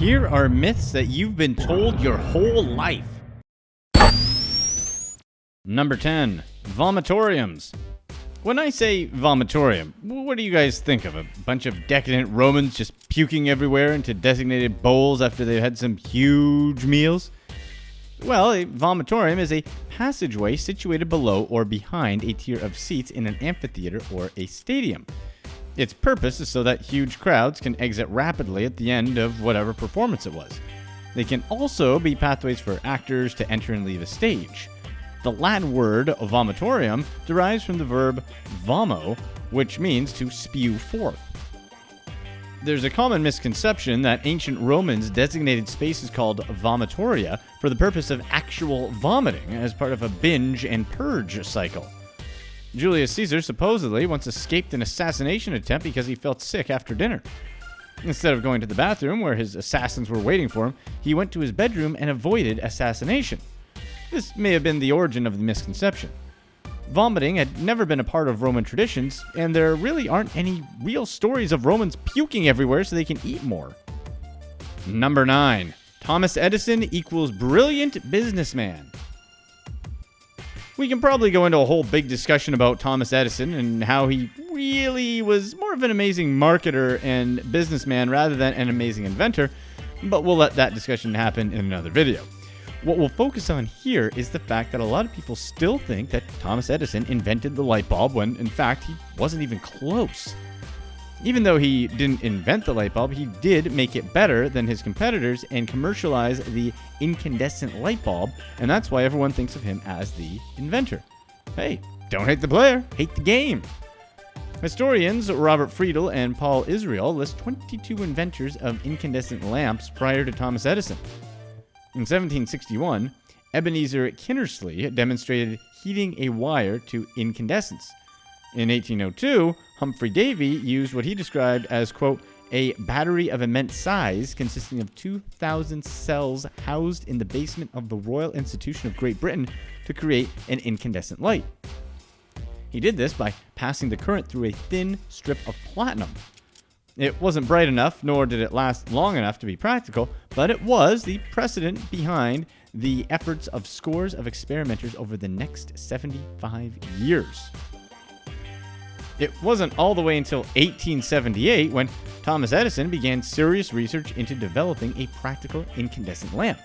Here are myths that you've been told your whole life. Number 10. Vomitoriums. When I say vomitorium, what do you guys think of? A bunch of decadent Romans just puking everywhere into designated bowls after they've had some huge meals? Well, a vomitorium is a passageway situated below or behind a tier of seats in an amphitheatre or a stadium. Its purpose is so that huge crowds can exit rapidly at the end of whatever performance it was. They can also be pathways for actors to enter and leave a stage. The Latin word vomitorium derives from the verb vomō, which means to spew forth. There's a common misconception that ancient Romans designated spaces called vomitoria for the purpose of actual vomiting as part of a binge and purge cycle. Julius Caesar supposedly once escaped an assassination attempt because he felt sick after dinner. Instead of going to the bathroom where his assassins were waiting for him, he went to his bedroom and avoided assassination. This may have been the origin of the misconception. Vomiting had never been a part of Roman traditions, and there really aren't any real stories of Romans puking everywhere so they can eat more. Number 9. Thomas Edison equals brilliant businessman. We can probably go into a whole big discussion about Thomas Edison and how he really was more of an amazing marketer and businessman rather than an amazing inventor, but we'll let that discussion happen in another video. What we'll focus on here is the fact that a lot of people still think that Thomas Edison invented the light bulb when, in fact, he wasn't even close. Even though he didn't invent the light bulb, he did make it better than his competitors and commercialize the incandescent light bulb, and that's why everyone thinks of him as the inventor. Hey, don't hate the player, hate the game. Historians Robert Friedel and Paul Israel list 22 inventors of incandescent lamps prior to Thomas Edison. In 1761, Ebenezer Kinnersley demonstrated heating a wire to incandescence. In 1802, Humphrey Davy used what he described as, quote, a battery of immense size consisting of 2,000 cells housed in the basement of the Royal Institution of Great Britain to create an incandescent light. He did this by passing the current through a thin strip of platinum. It wasn't bright enough, nor did it last long enough to be practical, but it was the precedent behind the efforts of scores of experimenters over the next 75 years. It wasn't all the way until 1878 when Thomas Edison began serious research into developing a practical incandescent lamp.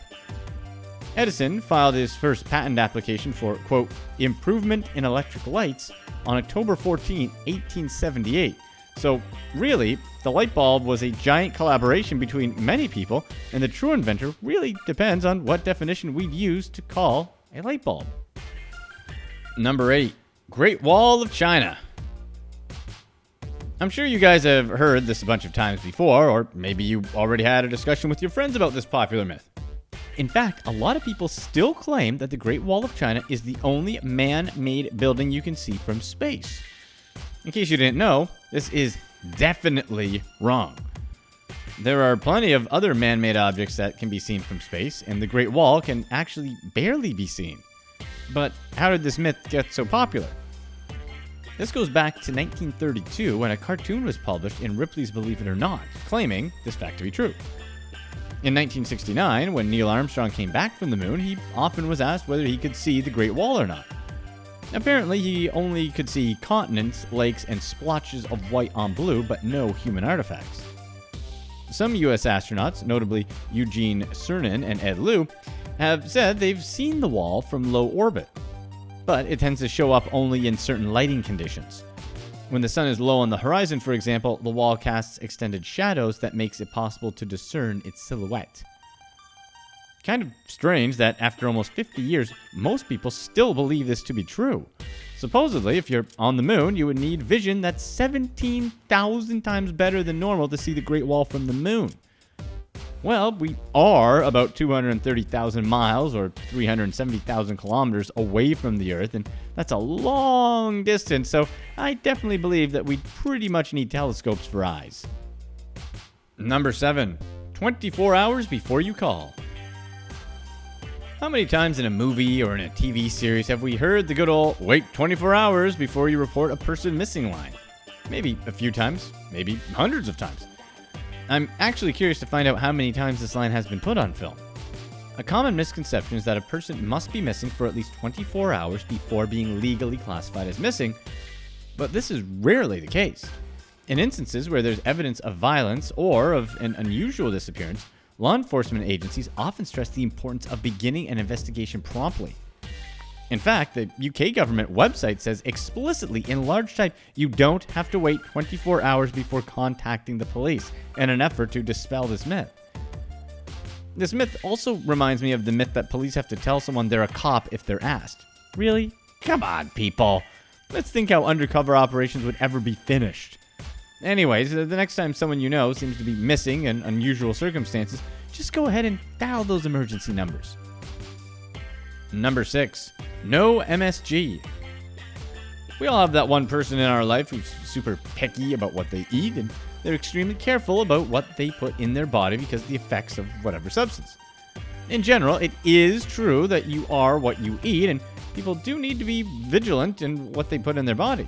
Edison filed his first patent application for, quote, improvement in electric lights on October 14, 1878. So, really, the light bulb was a giant collaboration between many people, and the true inventor really depends on what definition we'd use to call a light bulb. Number 8. Great Wall of China. I'm sure you guys have heard this a bunch of times before, or maybe you already had a discussion with your friends about this popular myth. In fact, a lot of people still claim that the Great Wall of China is the only man-made building you can see from space. In case you didn't know, this is definitely wrong. There are plenty of other man-made objects that can be seen from space, and the Great Wall can actually barely be seen. But how did this myth get so popular? This goes back to 1932 when a cartoon was published in Ripley's Believe It or Not, claiming this fact to be true. In 1969, when Neil Armstrong came back from the moon, he often was asked whether he could see the Great Wall or not. Apparently, he only could see continents, lakes, and splotches of white on blue, but no human artifacts. Some U.S. astronauts, notably Eugene Cernan and Ed Lu, have said they've seen the wall from low orbit, but it tends to show up only in certain lighting conditions. When the sun is low on the horizon, for example, the wall casts extended shadows that makes it possible to discern its silhouette. Kind of strange that after almost 50 years, most people still believe this to be true. Supposedly, if you're on the moon, you would need vision that's 17,000 times better than normal to see the Great Wall from the moon. Well, we are about 230,000 miles or 370,000 kilometers away from the Earth, and that's a long distance, so I definitely believe that we pretty much need telescopes for eyes. Number 7. 24 hours before you call. How many times in a movie or in a TV series have we heard the good old wait 24 hours before you report a person missing line? Maybe a few times, maybe hundreds of times. I'm actually curious to find out how many times this line has been put on film. A common misconception is that a person must be missing for at least 24 hours before being legally classified as missing, but this is rarely the case. In instances where there's evidence of violence or of an unusual disappearance, law enforcement agencies often stress the importance of beginning an investigation promptly. In fact, the UK government website says explicitly in large type you don't have to wait 24 hours before contacting the police in an effort to dispel this myth. This myth also reminds me of the myth that police have to tell someone they're a cop if they're asked. Really? Come on, people. Let's think how undercover operations would ever be finished. Anyways, the next time someone you know seems to be missing in unusual circumstances, just go ahead and dial those emergency numbers. Number 6. No MSG. We all have that one person in our life who's super picky about what they eat, and they're extremely careful about what they put in their body because of the effects of whatever substance. In general, it is true that you are what you eat, and people do need to be vigilant in what they put in their body.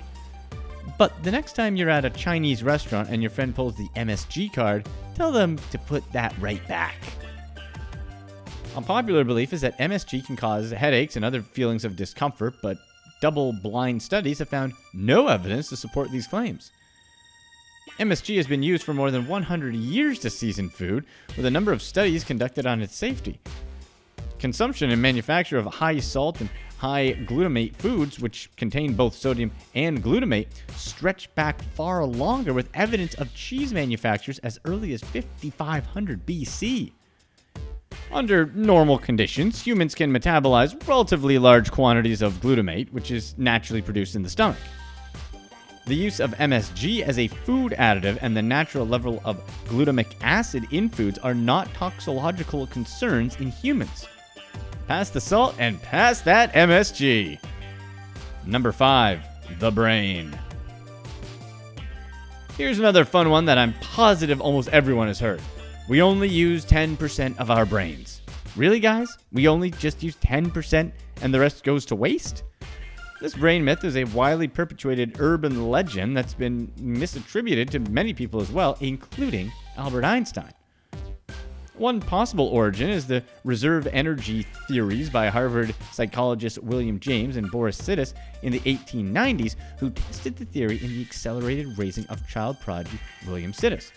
But the next time you're at a Chinese restaurant and your friend pulls the MSG card, tell them to put that right back. A popular belief is that MSG can cause headaches and other feelings of discomfort, but double-blind studies have found no evidence to support these claims. MSG has been used for more than 100 years to season food, with a number of studies conducted on its safety. Consumption and manufacture of high-salt and high-glutamate foods, which contain both sodium and glutamate, stretch back far longer, with evidence of cheese manufacturers as early as 5500 BC. Under normal conditions, humans can metabolize relatively large quantities of glutamate, which is naturally produced in the stomach. The use of MSG as a food additive and the natural level of glutamic acid in foods are not toxicological concerns in humans. Pass the salt and pass that MSG. Number 5. The brain. Here's another fun one that I'm positive almost everyone has heard. We only use 10% of our brains. Really, guys? We only just use 10% and the rest goes to waste? This brain myth is a widely perpetuated urban legend that's been misattributed to many people as well, including Albert Einstein. One possible origin is the reserve energy theories by Harvard psychologists William James and Boris Sidis in the 1890s, who tested the theory in the accelerated raising of child prodigy William Sidis.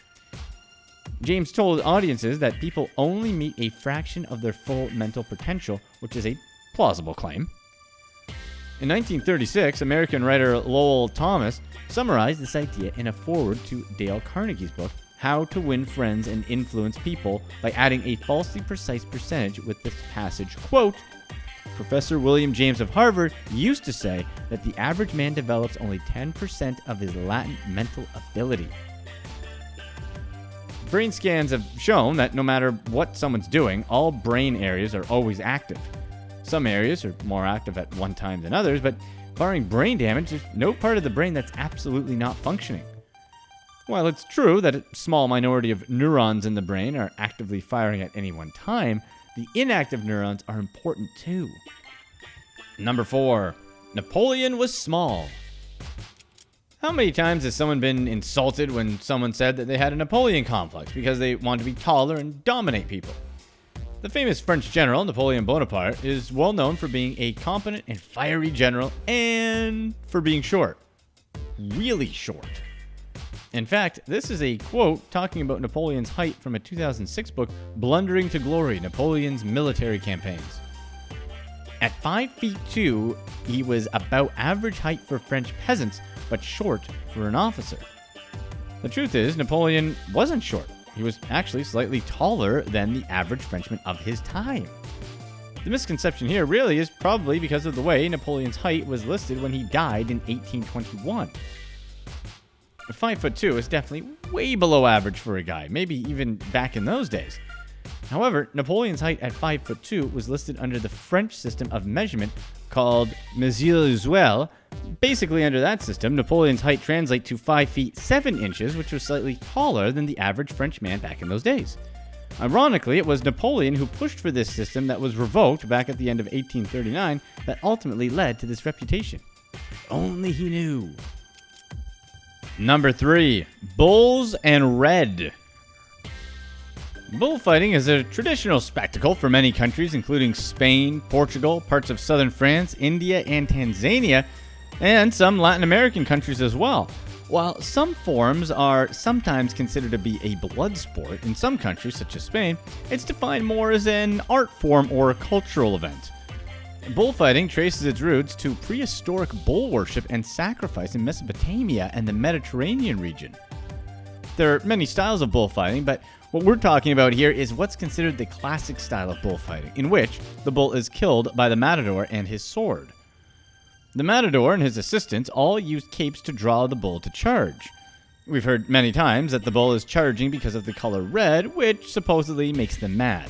James told audiences that people only meet a fraction of their full mental potential, which is a plausible claim. In 1936, American writer Lowell Thomas summarized this idea in a foreword to Dale Carnegie's book, How to Win Friends and Influence People, by adding a falsely precise percentage with this passage, quote, Professor William James of Harvard used to say that the average man develops only 10% of his latent mental ability. Brain scans have shown that no matter what someone's doing, all brain areas are always active. Some areas are more active at one time than others, but barring brain damage, there's no part of the brain that's absolutely not functioning. While it's true that a small minority of neurons in the brain are actively firing at any one time, the inactive neurons are important too. Number 4. Napoleon was small. How many times has someone been insulted when someone said that they had a Napoleon complex because they wanted to be taller and dominate people? The famous French general, Napoleon Bonaparte, is well known for being a competent and fiery general and for being short. Really short. In fact, this is a quote talking about Napoleon's height from a 2006 book, Blundering to Glory, Napoleon's Military Campaigns. At 5 feet 2, he was about average height for French peasants, but short for an officer. The truth is, Napoleon wasn't short. He was actually slightly taller than the average Frenchman of his time. The misconception here really is probably because of the way Napoleon's height was listed when he died in 1821. 5'2" is definitely way below average for a guy, maybe even back in those days. However, Napoleon's height at 5'2" was listed under the French system of measurement called mesure usuelle. Basically, under that system, Napoleon's height translates to 5 feet 7 inches, which was slightly taller than the average French man back in those days. Ironically, it was Napoleon who pushed for this system that was revoked back at the end of 1839 that ultimately led to this reputation. Only he knew. Number 3. Bulls and red. Bullfighting is a traditional spectacle for many countries, including Spain, Portugal, parts of southern France, India, and Tanzania, and some Latin American countries as well. While some forms are sometimes considered to be a blood sport, in some countries, such as Spain, it's defined more as an art form or a cultural event. Bullfighting traces its roots to prehistoric bull worship and sacrifice in Mesopotamia and the Mediterranean region. There are many styles of bullfighting, but what we're talking about here is what's considered the classic style of bullfighting, in which the bull is killed by the matador and his sword. The matador and his assistants all use capes to draw the bull to charge. We've heard many times that the bull is charging because of the color red, which supposedly makes them mad.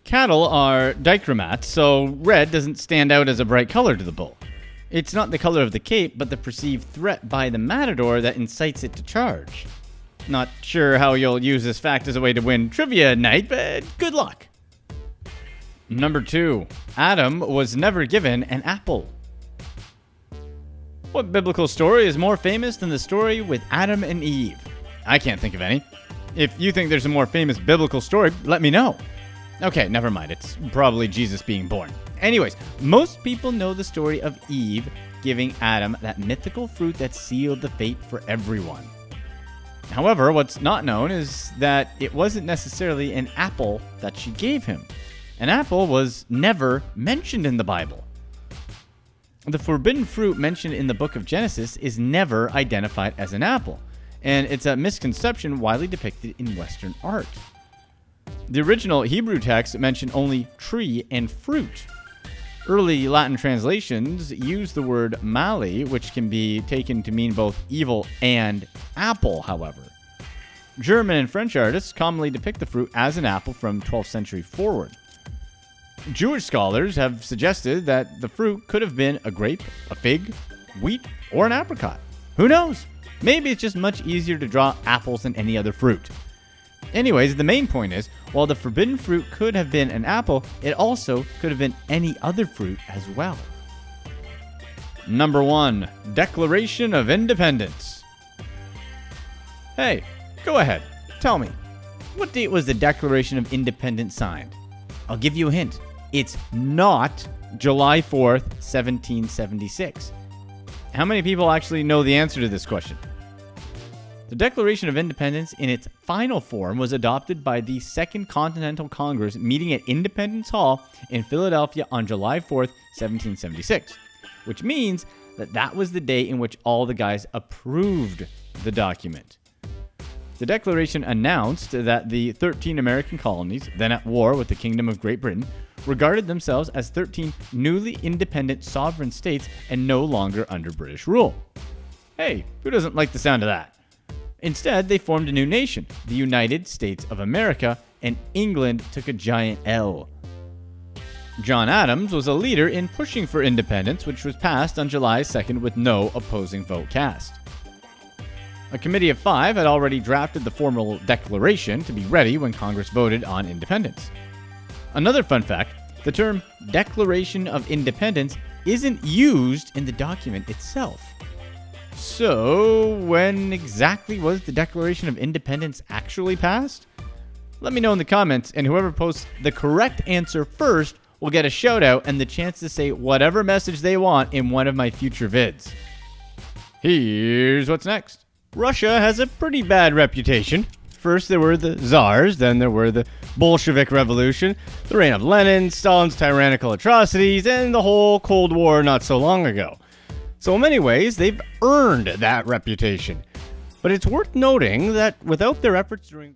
Cattle are dichromats, so red doesn't stand out as a bright color to the bull. It's not the color of the cape, but the perceived threat by the matador that incites it to charge. Not sure how you'll use this fact as a way to win trivia night, but good luck. Number 2. Adam was never given an apple. What biblical story is more famous than the story with Adam and Eve? I can't think of any. If you think there's a more famous biblical story, let me know. Okay, never mind. It's probably Jesus being born. Anyways, most people know the story of Eve giving Adam that mythical fruit that sealed the fate for everyone. However, what's not known is that it wasn't necessarily an apple that she gave him. An apple was never mentioned in the Bible. The forbidden fruit mentioned in the book of Genesis is never identified as an apple, and it's a misconception widely depicted in Western art. The original Hebrew text mentioned only tree and fruit. Early Latin translations use the word mali, which can be taken to mean both evil and apple, however. German and French artists commonly depict the fruit as an apple from 12th century forward. Jewish scholars have suggested that the fruit could have been a grape, a fig, wheat, or an apricot. Who knows? Maybe it's just much easier to draw apples than any other fruit. Anyways, the main point is, while the forbidden fruit could have been an apple, it also could have been any other fruit as well. Number 1. Declaration of Independence. Hey, go ahead. Tell me, what date was the Declaration of Independence signed? I'll give you a hint. It's not July 4th, 1776. How many people actually know the answer to this question? The Declaration of Independence in its final form was adopted by the Second Continental Congress meeting at Independence Hall in Philadelphia on July 4th, 1776, which means that was the day in which all the guys approved the document. The Declaration announced that the 13 American colonies, then at war with the Kingdom of Great Britain, regarded themselves as 13 newly independent sovereign states and no longer under British rule. Hey, who doesn't like the sound of that? Instead, they formed a new nation, the United States of America, and England took a giant L. John Adams was a leader in pushing for independence, which was passed on July 2nd with no opposing vote cast. A committee of 5 had already drafted the formal declaration to be ready when Congress voted on independence. Another fun fact, the term Declaration of Independence isn't used in the document itself. So, when exactly was the Declaration of Independence actually passed? Let me know in the comments, and whoever posts the correct answer first will get a shout out and the chance to say whatever message they want in one of my future vids. Here's what's next. Russia has a pretty bad reputation. First there were the Tsars, then there were the Bolshevik Revolution, the reign of Lenin, Stalin's tyrannical atrocities, and the whole Cold War not so long ago. So in many ways, they've earned that reputation. But it's worth noting that without their efforts during